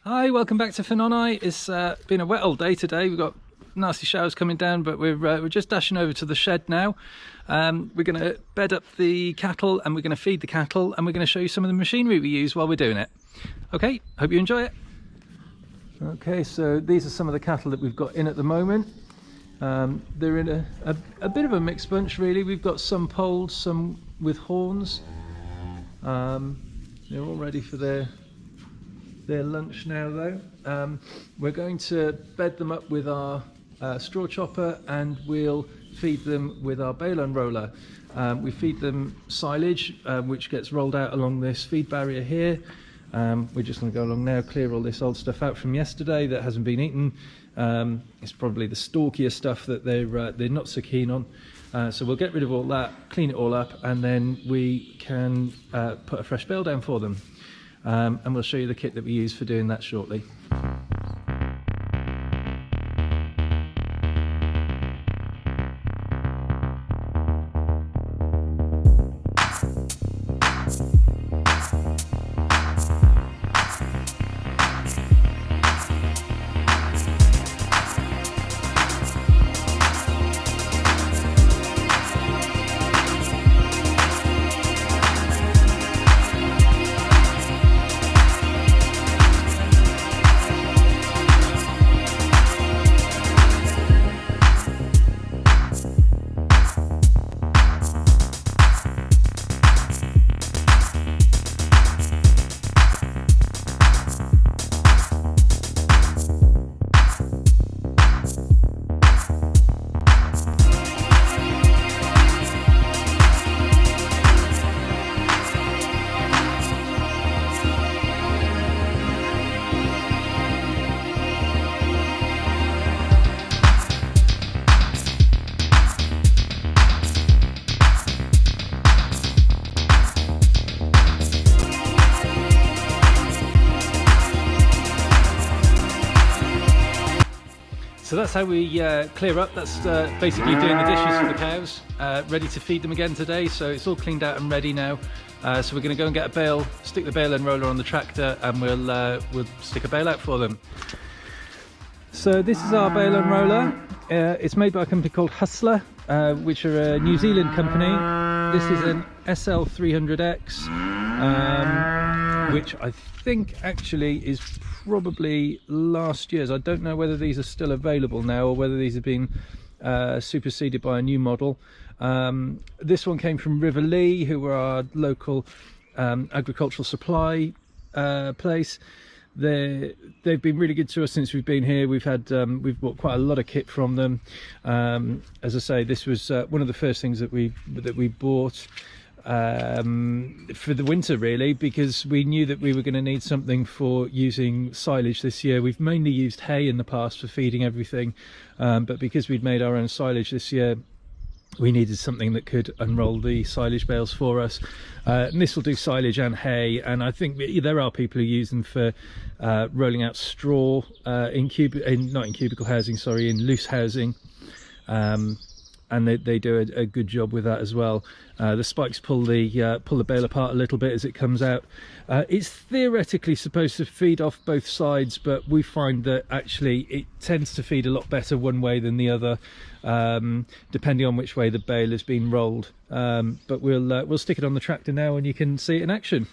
Hi, welcome back to Finoni. It's been a wet old day today. We've got nasty showers coming down, but we're just dashing over to the shed now. We're going to bed up the cattle and we're going to feed the cattle and we're going to show you some of the machinery we use while we're doing it. Okay, hope you enjoy it. Okay, so these are some of the cattle that we've got in at the moment. They're in a bit of a mixed bunch really. We've got some polled, some with horns. They're all ready for their lunch now though. We're going to bed them up with our straw chopper and we'll feed them with our bale unroller. We feed them silage which gets rolled out along this feed barrier here. We're just going to go along now, clear all this old stuff out from yesterday that hasn't been eaten. It's probably the stalkier stuff that they're not so keen on. So we'll get rid of all that, clean it all up, and then we can put a fresh bale down for them. And we'll show you the kit that we use for doing that shortly. So that's how we clear up. That's basically doing the dishes for the cows, ready to feed them again today. So it's all cleaned out and ready now. So we're going to go and get a bale, stick the bale unroller on the tractor, and we'll stick a bale out for them. So this is our bale unroller. It's made by a company called Hustler, which are a New Zealand company. This is an SL300X, which I think actually is probably last year's. I don't know whether these are still available now or whether these have been superseded by a new model. This one came from River Lee, who were our local agricultural supply place. They've been really good to us since we've been here. We've bought quite a lot of kit from them. As I say, this was one of the first things that we bought for the winter really, because we knew that we were going to need something for using silage this year. We've mainly used hay in the past for feeding everything, but because we'd made our own silage this year, we needed something that could unroll the silage bales for us. And this will do silage and hay, and I think there are people who use them for rolling out straw not in cubicle housing, sorry, in loose housing. And they do a good job with that as well. The spikes pull the bale apart a little bit as it comes out. It's theoretically supposed to feed off both sides, but we find that actually it tends to feed a lot better one way than the other, depending on which way the bale has been rolled. But we'll stick it on the tractor now and you can see it in action.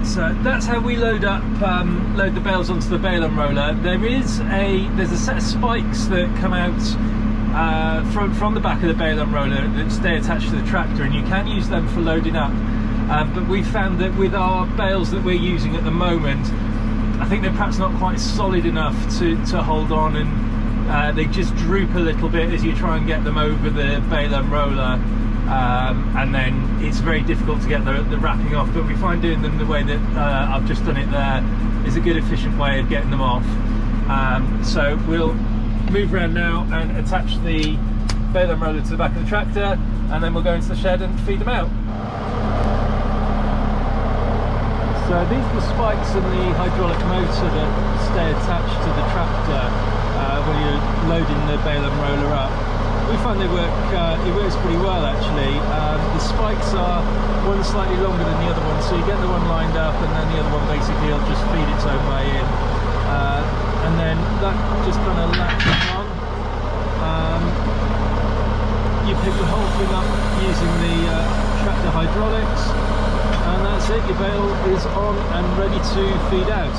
So that's how we load the bales onto the bale unroller. There's a set of spikes that come out from the back of the bale unroller that stay attached to the tractor, and you can use them for loading up. But we found that with our bales that we're using at the moment, I think they're perhaps not quite solid enough to hold on, and they just droop a little bit as you try and get them over the bale unroller, and then it's very difficult to get the wrapping off. But we find doing them the way that I've just done it there is a good efficient way of getting them off. So we'll move around now and attach the bale unroller to the back of the tractor, and then we'll go into the shed and feed them out. So these are the spikes and the hydraulic motor that stay attached to the tractor when you're loading the bale unroller up. We find they work, it works pretty well actually. The spikes are one slightly longer than the other one, so you get the one lined up and then the other one basically will just feed its own way in. And then that just kind of latches on. You pick the whole thing up using the tractor hydraulics, and that's it. Your bale is on and ready to feed out.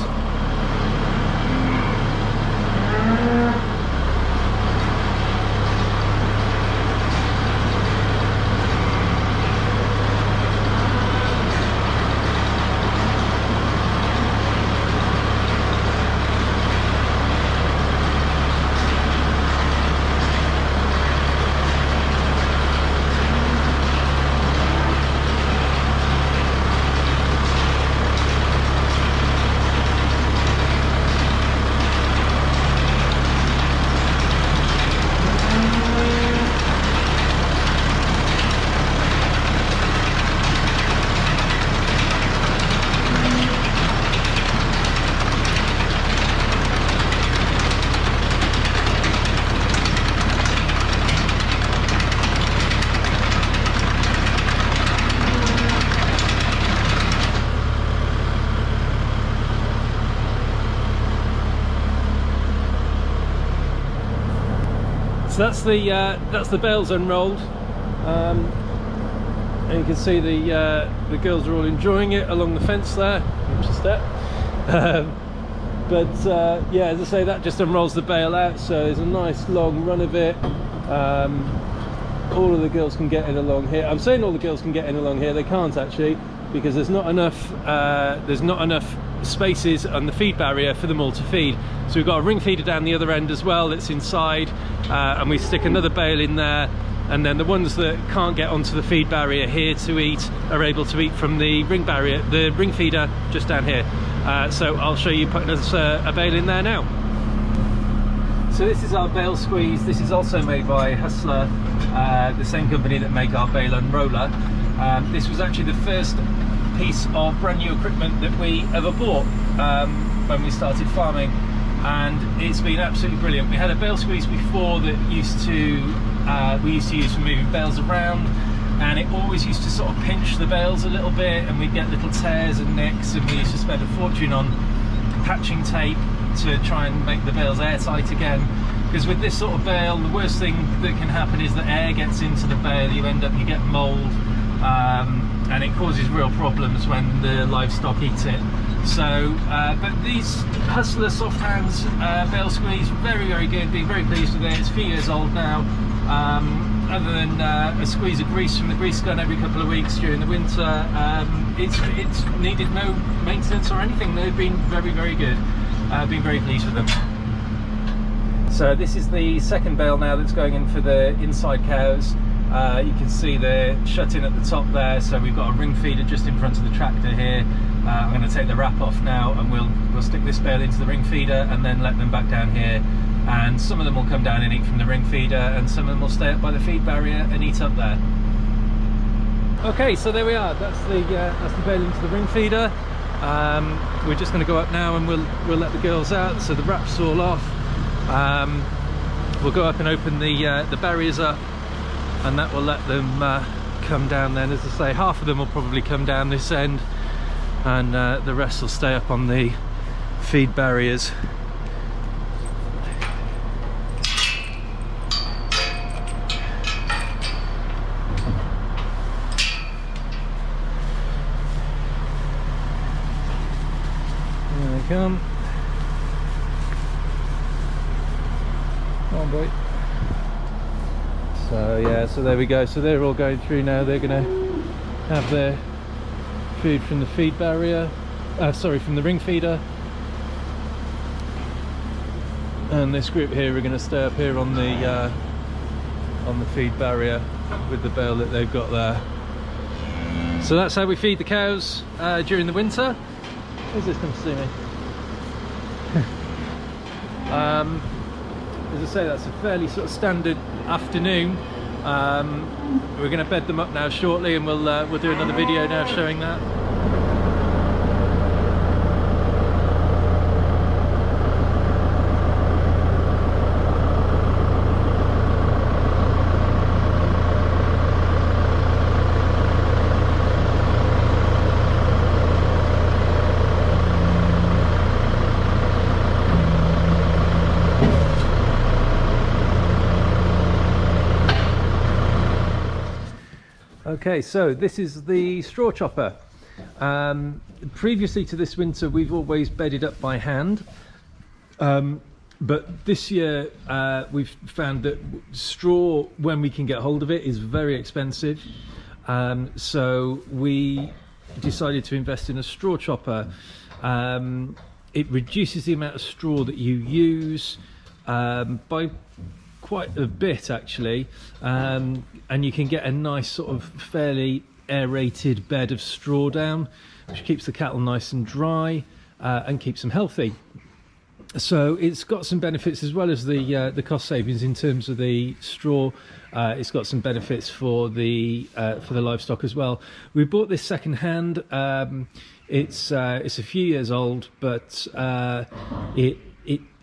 So that's the bales unrolled, and you can see the girls are all enjoying it along the fence there. Just that. Yeah, as I say, that just unrolls the bale out, so there's a nice long run of it. All of the girls can get in along here. I'm saying all the girls can get in along here. They can't actually, because there's not enough spaces on the feed barrier for them all to feed. So we've got a ring feeder down the other end as well that's inside, and we stick another bale in there, and then the ones that can't get onto the feed barrier here to eat are able to eat from the ring feeder just down here. So I'll show you putting a bale in there now. So this is our bale squeeze. This is also made by Hustler, the same company that make our bale unroller. This was actually the first piece of brand new equipment that we ever bought when we started farming, and it's been absolutely brilliant. We had a bale squeeze before that we used to use for moving bales around, and it always used to sort of pinch the bales a little bit, and we'd get little tears and nicks, and we used to spend a fortune on patching tape to try and make the bales airtight again. Because with this sort of bale, the worst thing that can happen is that air gets into the bale, you get mould, and it causes real problems when the livestock eat it. So, but these Hustler soft hands bale squeeze, very, very good. Being very pleased with it. It's a few years old now. Other than a squeeze of grease from the grease gun every couple of weeks during the winter, it's needed no maintenance or anything. They've been very, very good. Been very pleased with them. So this is the second bale now that's going in for the inside cows. You can see they're shut in at the top there, so we've got a ring feeder just in front of the tractor here. I'm going to take the wrap off now, and we'll stick this bale into the ring feeder and then let them back down here. And some of them will come down and eat from the ring feeder, and some of them will stay up by the feed barrier and eat up there. Okay, so there we are. That's the bale into the ring feeder. We're just going to go up now, and we'll let the girls out. So the wrap's all off. We'll go up and open the barriers up, and that will let them come down then. As I say, half of them will probably come down this end, and the rest will stay up on the feed barriers. There they come. Come on, boy. So yeah, so there we go. So they're all going through now. They're going to have their food from the feed barrier, from the ring feeder. And this group here are going to stay up here on the feed barrier with the bale that they've got there. So that's how we feed the cows during the winter. Who's this come to see me? As I say, that's a fairly sort of standard afternoon. We're going to bed them up now shortly, and we'll do another video now showing that. Okay, so this is the straw chopper. Previously to this winter, we've always bedded up by hand, but this year we've found that straw, when we can get hold of it, is very expensive. So we decided to invest in a straw chopper. It reduces the amount of straw that you use by quite a bit, actually, and you can get a nice sort of fairly aerated bed of straw down, which keeps the cattle nice and dry and keeps them healthy. So it's got some benefits as well as the cost savings in terms of the straw. It's got some benefits for the livestock as well. We bought this second hand. It's a few years old, but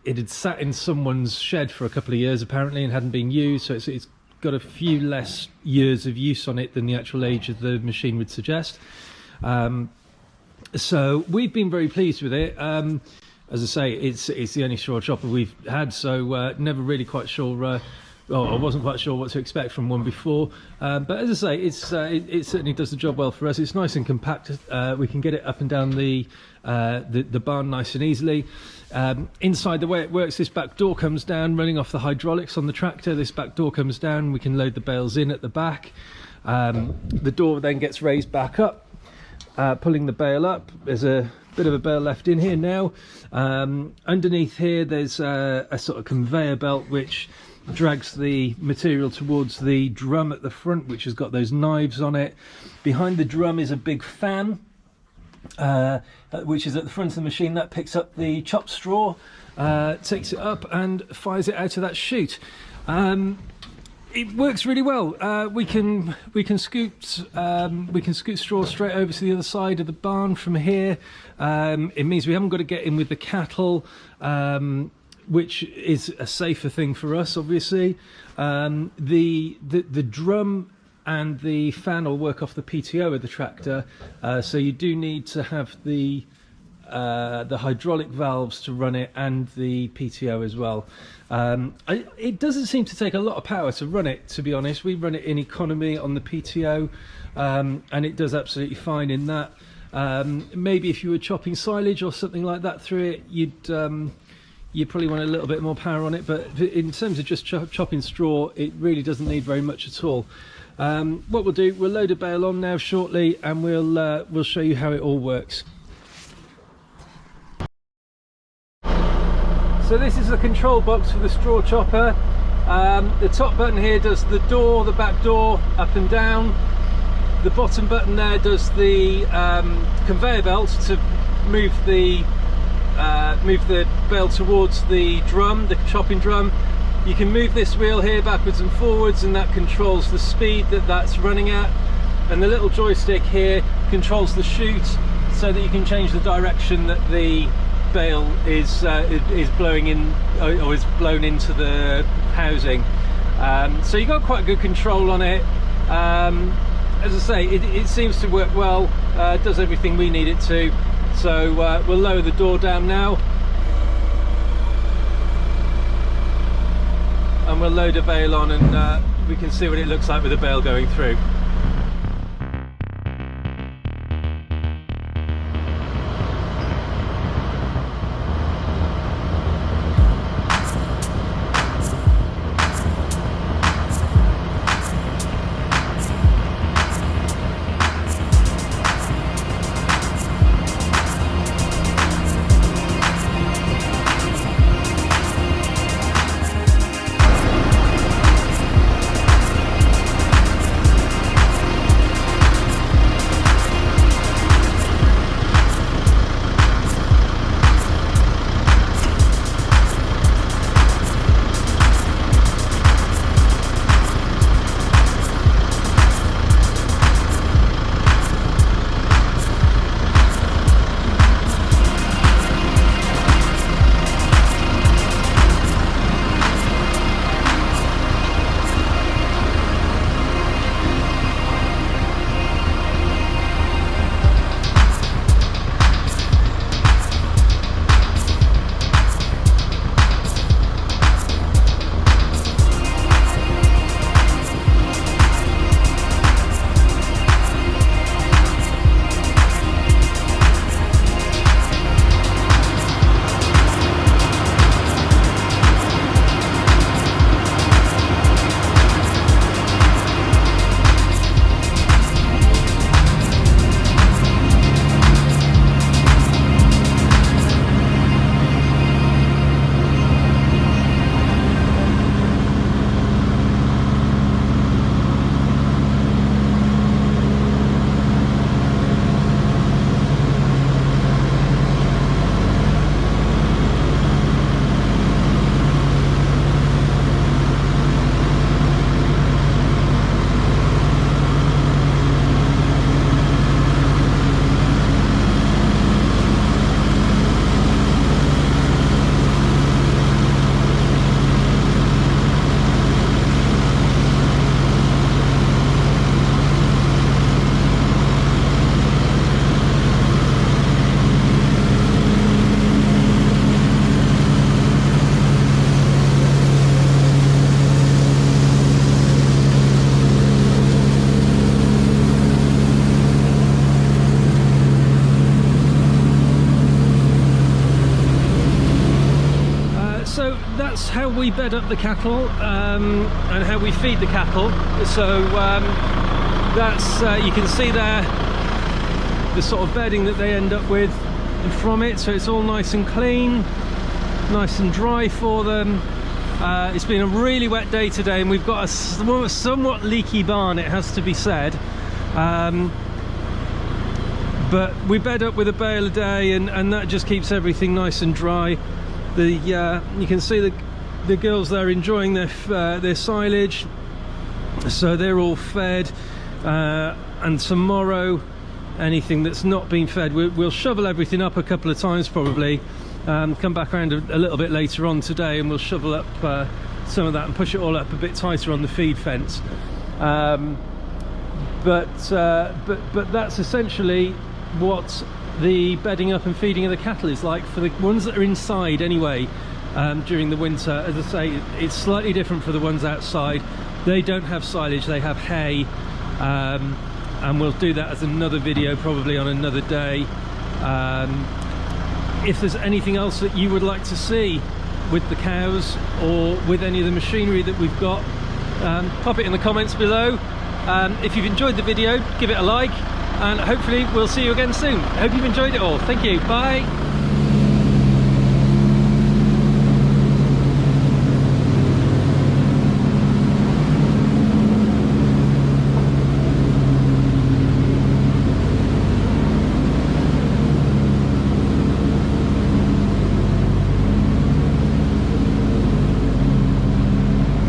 it had sat in someone's shed for a couple of years apparently and hadn't been used, so it's got a few less years of use on it than the actual age of the machine would suggest. So we've been very pleased with it. As I say, it's the only straw chopper we've had, so never really quite sure. I wasn't quite sure what to expect from one before, but as I say, it certainly does the job well for us. It's nice and compact. We can get it up and down the barn nice and easily. Inside, the way it works, this back door comes down, running off the hydraulics on the tractor. This back door comes down, we can load the bales in at the back. The door then gets raised back up, pulling the bale up. There's a bit of a bale left in here now. Underneath here there's a sort of conveyor belt which drags the material towards the drum at the front, which has got those knives on it. Behind the drum is a big fan, which is at the front of the machine. That picks up the chopped straw, takes it up and fires it out of that chute. It works really well. We can scoot straw straight over to the other side of the barn from here. It means we haven't got to get in with the cattle, which is a safer thing for us, obviously. The drum and the fan will work off the PTO of the tractor, so you do need to have the hydraulic valves to run it and the PTO as well. It doesn't seem to take a lot of power to run it, to be honest. We run it in economy on the PTO, and it does absolutely fine in that. Maybe if you were chopping silage or something like that through it, you'd probably want a little bit more power on it, but in terms of just chopping straw, it really doesn't need very much at all. What we'll do, we'll load a bale on now shortly, and we'll show you how it all works. So this is the control box for the straw chopper. The top button here does the back door up and down. The bottom button there does the conveyor belt to move the bale towards the drum, the chopping drum. You can move this wheel here backwards and forwards, and that controls the speed that's running at. And the little joystick here controls the chute, so that you can change the direction that the bale is blowing in, or is blown into the housing. So you got quite good control on it. As I say, it seems to work well. It does everything we need it to. So we'll lower the door down now, and we'll load a bale on, and we can see what it looks like with the bale going through. we bed up the cattle and how we feed the cattle. So that's you can see there the sort of bedding that they end up with from it, so it's all nice and clean, nice and dry for them. It's been a really wet day today, and we've got a somewhat leaky barn, it has to be said, but we bed up with a bale a day, and that just keeps everything nice and dry. You can see the girls there enjoying their silage, so they're all fed, and tomorrow anything that's not been fed, we'll shovel everything up a couple of times probably, come back around a little bit later on today, and we'll shovel up some of that and push it all up a bit tighter on the feed fence. But that's essentially what the bedding up and feeding of the cattle is like for the ones that are inside anyway. During the winter, as I say, it's slightly different for the ones outside. They don't have silage, they have hay, and we'll do that as another video probably on another day. If there's anything else that you would like to see with the cows or with any of the machinery that we've got, pop it in the comments below. If you've enjoyed the video, give it a like, and hopefully we'll see you again soon. Hope you've enjoyed it all. Thank you, bye.